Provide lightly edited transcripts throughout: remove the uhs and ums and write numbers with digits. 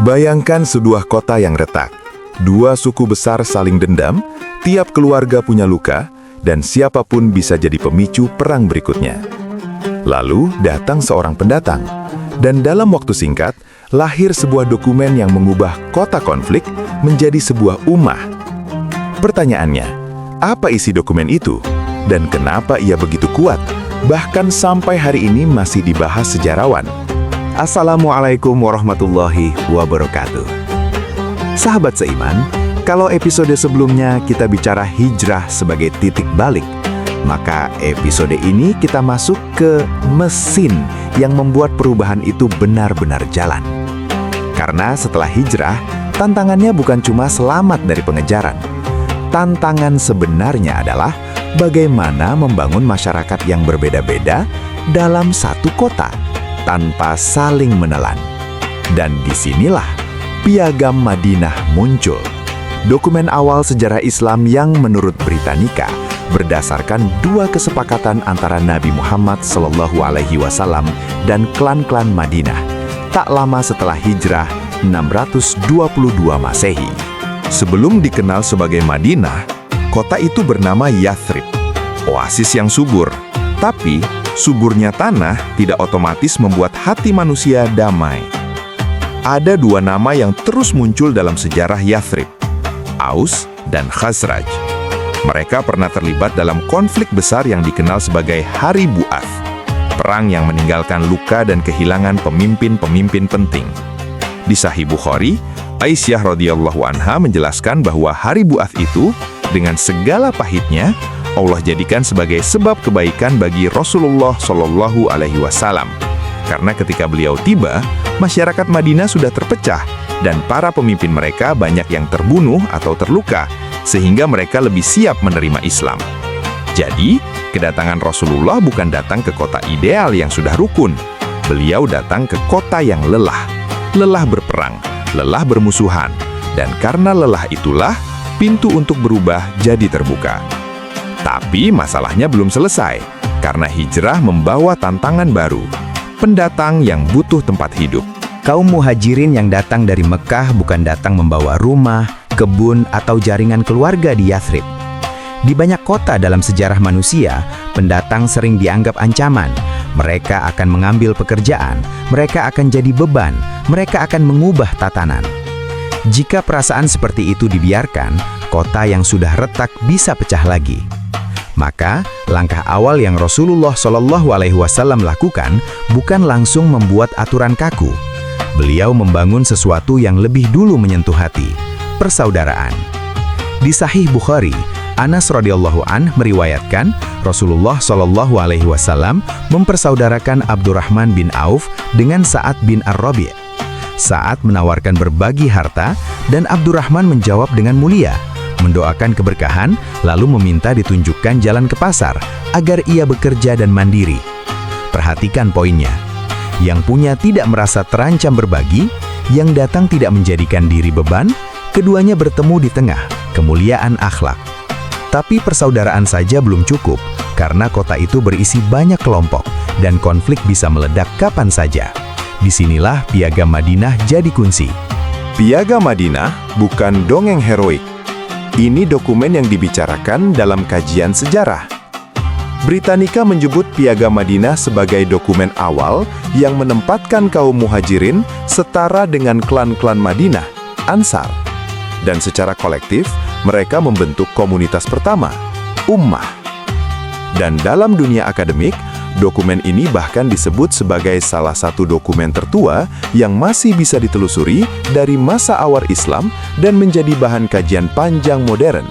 Bayangkan sebuah kota yang retak. Dua suku besar saling dendam, tiap keluarga punya luka, dan siapapun bisa jadi pemicu perang berikutnya. Lalu datang seorang pendatang, dan dalam waktu singkat, lahir sebuah dokumen yang mengubah kota konflik menjadi sebuah ummah. Pertanyaannya, apa isi dokumen itu? Dan kenapa ia begitu kuat? Bahkan sampai hari ini masih dibahas sejarawan. Assalamualaikum warahmatullahi wabarakatuh. Sahabat seiman, kalau episode sebelumnya kita bicara hijrah sebagai titik balik, maka episode ini kita masuk ke mesin yang membuat perubahan itu benar-benar jalan. Karena setelah hijrah, tantangannya bukan cuma selamat dari pengejaran. Tantangan sebenarnya adalah bagaimana membangun masyarakat yang berbeda-beda dalam satu kota tanpa saling menelan. Dan disinilah Piagam Madinah muncul. Dokumen awal sejarah Islam yang menurut Britannica berdasarkan dua kesepakatan antara Nabi Muhammad SAW dan klan-klan Madinah tak lama setelah hijrah 622 Masehi. Sebelum dikenal sebagai Madinah, kota itu bernama Yathrib, oasis yang subur. Tapi, suburnya tanah tidak otomatis membuat hati manusia damai. Ada dua nama yang terus muncul dalam sejarah Yathrib, Aus dan Khazraj. Mereka pernah terlibat dalam konflik besar yang dikenal sebagai Hari Bu'ath, perang yang meninggalkan luka dan kehilangan pemimpin-pemimpin penting. Di Sahih Bukhari, Aisyah radhiyallahu anha menjelaskan bahwa Hari Bu'ath itu, dengan segala pahitnya, Allah jadikan sebagai sebab kebaikan bagi Rasulullah Shallallahu Alaihi Wasallam. Karena ketika beliau tiba, masyarakat Madinah sudah terpecah dan para pemimpin mereka banyak yang terbunuh atau terluka, sehingga mereka lebih siap menerima Islam. Jadi, kedatangan Rasulullah bukan datang ke kota ideal yang sudah rukun. Beliau datang ke kota yang lelah berperang, lelah bermusuhan, dan karena lelah itulah pintu untuk berubah jadi terbuka. Tapi masalahnya belum selesai, karena hijrah membawa tantangan baru, pendatang yang butuh tempat hidup. Kaum muhajirin yang datang dari Mekah bukan datang membawa rumah, kebun, atau jaringan keluarga di Yathrib. Di banyak kota dalam sejarah manusia, pendatang sering dianggap ancaman. Mereka akan mengambil pekerjaan, mereka akan jadi beban, mereka akan mengubah tatanan. Jika perasaan seperti itu dibiarkan, kota yang sudah retak bisa pecah lagi. Maka, langkah awal yang Rasulullah SAW lakukan bukan langsung membuat aturan kaku. Beliau membangun sesuatu yang lebih dulu menyentuh hati, persaudaraan. Di Sahih Bukhari, Anas radhiyallahu anh meriwayatkan Rasulullah SAW mempersaudarakan Abdurrahman bin Auf dengan Sa'ad bin Ar-Rabi'. Sa'ad menawarkan berbagi harta dan Abdurrahman menjawab dengan mulia, mendoakan keberkahan, lalu meminta ditunjukkan jalan ke pasar agar ia bekerja dan mandiri. Perhatikan poinnya. Yang punya tidak merasa terancam berbagi, yang datang tidak menjadikan diri beban, keduanya bertemu di tengah, kemuliaan akhlak. Tapi persaudaraan saja belum cukup, karena kota itu berisi banyak kelompok, dan konflik bisa meledak kapan saja. Disinilah Piagam Madinah jadi kunci. Piagam Madinah bukan dongeng heroik. Ini dokumen yang dibicarakan dalam kajian sejarah. Britannica menyebut Piagam Madinah sebagai dokumen awal yang menempatkan kaum muhajirin setara dengan klan-klan Madinah, Ansar. Dan secara kolektif, mereka membentuk komunitas pertama, ummah. Dan dalam dunia akademik, dokumen ini bahkan disebut sebagai salah satu dokumen tertua yang masih bisa ditelusuri dari masa awal Islam dan menjadi bahan kajian panjang modern.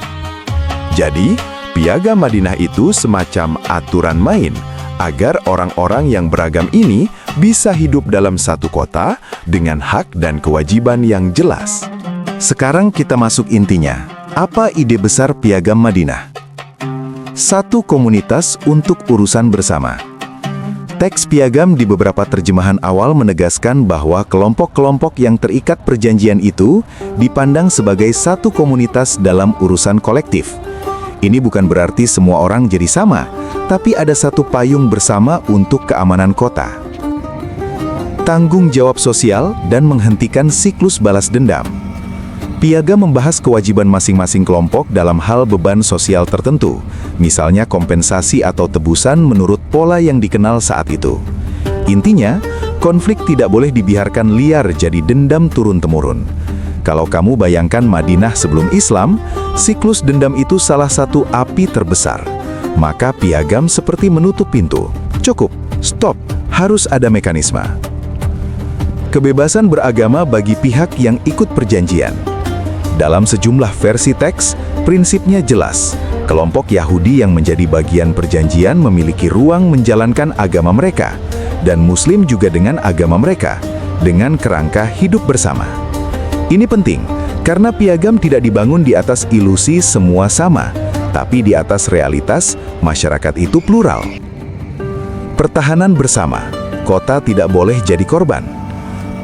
Jadi, Piagam Madinah itu semacam aturan main agar orang-orang yang beragam ini bisa hidup dalam satu kota dengan hak dan kewajiban yang jelas. Sekarang kita masuk intinya. Apa ide besar Piagam Madinah? Satu komunitas untuk urusan bersama. Teks piagam di beberapa terjemahan awal menegaskan bahwa kelompok-kelompok yang terikat perjanjian itu dipandang sebagai satu komunitas dalam urusan kolektif. Ini bukan berarti semua orang jadi sama, tapi ada satu payung bersama untuk keamanan kota. tanggung jawab sosial, dan menghentikan siklus balas dendam. Piagam membahas kewajiban masing-masing kelompok dalam hal beban sosial tertentu, misalnya kompensasi atau tebusan menurut pola yang dikenal saat itu. Intinya, konflik tidak boleh dibiarkan liar jadi dendam turun-temurun. Kalau kamu bayangkan Madinah sebelum Islam, siklus dendam itu salah satu api terbesar. Maka piagam seperti menutup pintu. Cukup, stop, harus ada mekanisme. Kebebasan beragama bagi pihak yang ikut perjanjian. Dalam sejumlah versi teks, prinsipnya jelas. Kelompok Yahudi yang menjadi bagian perjanjian memiliki ruang menjalankan agama mereka, dan Muslim juga dengan agama mereka, dengan kerangka hidup bersama. Ini penting, karena piagam tidak dibangun di atas ilusi semua sama, tapi di atas realitas masyarakat itu plural. Pertahanan bersama, kota tidak boleh jadi korban.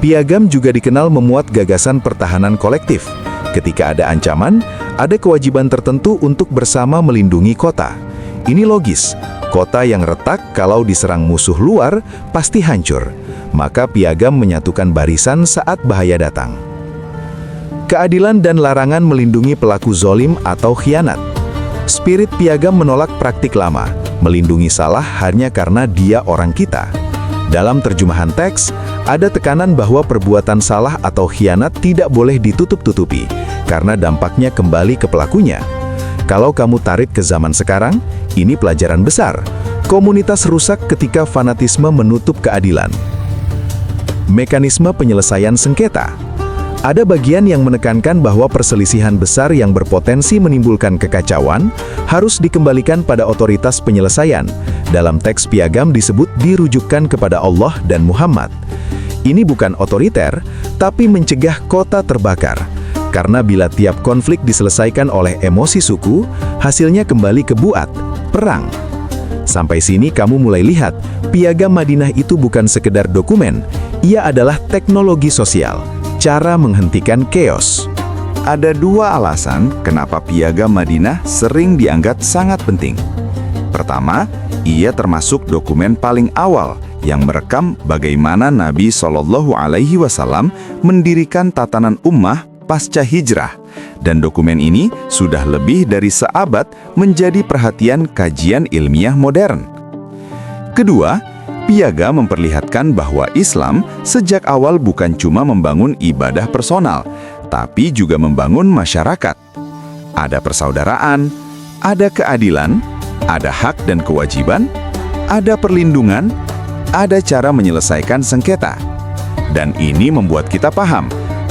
Piagam juga dikenal memuat gagasan pertahanan kolektif. Ketika ada ancaman, ada kewajiban tertentu untuk bersama melindungi kota. Ini logis, kota yang retak kalau diserang musuh luar pasti hancur. Maka piagam menyatukan barisan saat bahaya datang. Keadilan dan larangan melindungi pelaku zolim atau khianat. Spirit piagam menolak praktik lama, melindungi salah hanya karena dia orang kita. Dalam terjemahan teks, ada tekanan bahwa perbuatan salah atau khianat tidak boleh ditutup-tutupi, karena dampaknya kembali ke pelakunya. Kalau kamu tarik ke zaman sekarang, ini pelajaran besar. Komunitas rusak ketika fanatisme menutup keadilan. Mekanisme penyelesaian sengketa. Ada bagian yang menekankan bahwa perselisihan besar yang berpotensi menimbulkan kekacauan harus dikembalikan pada otoritas penyelesaian. Dalam teks piagam disebut dirujukkan kepada Allah dan Muhammad. Ini bukan otoriter, tapi mencegah kota terbakar. Karena bila tiap konflik diselesaikan oleh emosi suku, hasilnya kembali ke buat, perang. Sampai sini kamu mulai lihat, piagam Madinah itu bukan sekedar dokumen, ia adalah teknologi sosial, cara menghentikan chaos. Ada dua alasan kenapa piagam Madinah sering dianggap sangat penting. Pertama, ia termasuk dokumen paling awal yang merekam bagaimana Nabi Shallallahu Alaihi Wasallam mendirikan tatanan ummah pasca hijrah, dan dokumen ini sudah lebih dari seabad menjadi perhatian kajian ilmiah modern. Kedua, piagam memperlihatkan bahwa Islam sejak awal bukan cuma membangun ibadah personal, tapi juga membangun masyarakat. Ada persaudaraan, ada keadilan, ada hak dan kewajiban, ada perlindungan, ada cara menyelesaikan sengketa. Dan ini membuat kita paham,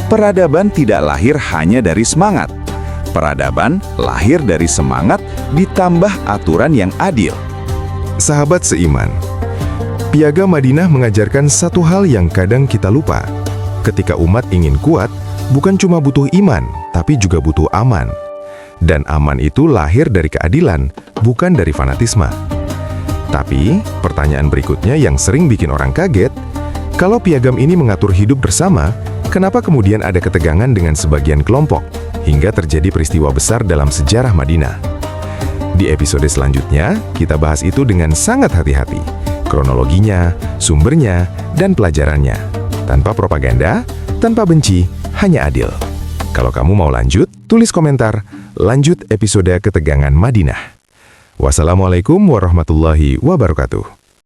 peradaban tidak lahir hanya dari semangat. Peradaban lahir dari semangat ditambah aturan yang adil. Sahabat seiman, Piagam Madinah mengajarkan satu hal yang kadang kita lupa. Ketika umat ingin kuat, bukan cuma butuh iman, tapi juga butuh aman. Dan aman itu lahir dari keadilan, bukan dari fanatisme. Tapi, pertanyaan berikutnya yang sering bikin orang kaget, kalau piagam ini mengatur hidup bersama, kenapa kemudian ada ketegangan dengan sebagian kelompok, hingga terjadi peristiwa besar dalam sejarah Madinah? Di episode selanjutnya, kita bahas itu dengan sangat hati-hati. Kronologinya, sumbernya, dan pelajarannya. Tanpa propaganda, tanpa benci, hanya adil. Kalau kamu mau lanjut, tulis komentar, lanjut episode ketegangan Madinah. Wassalamualaikum warahmatullahi wabarakatuh.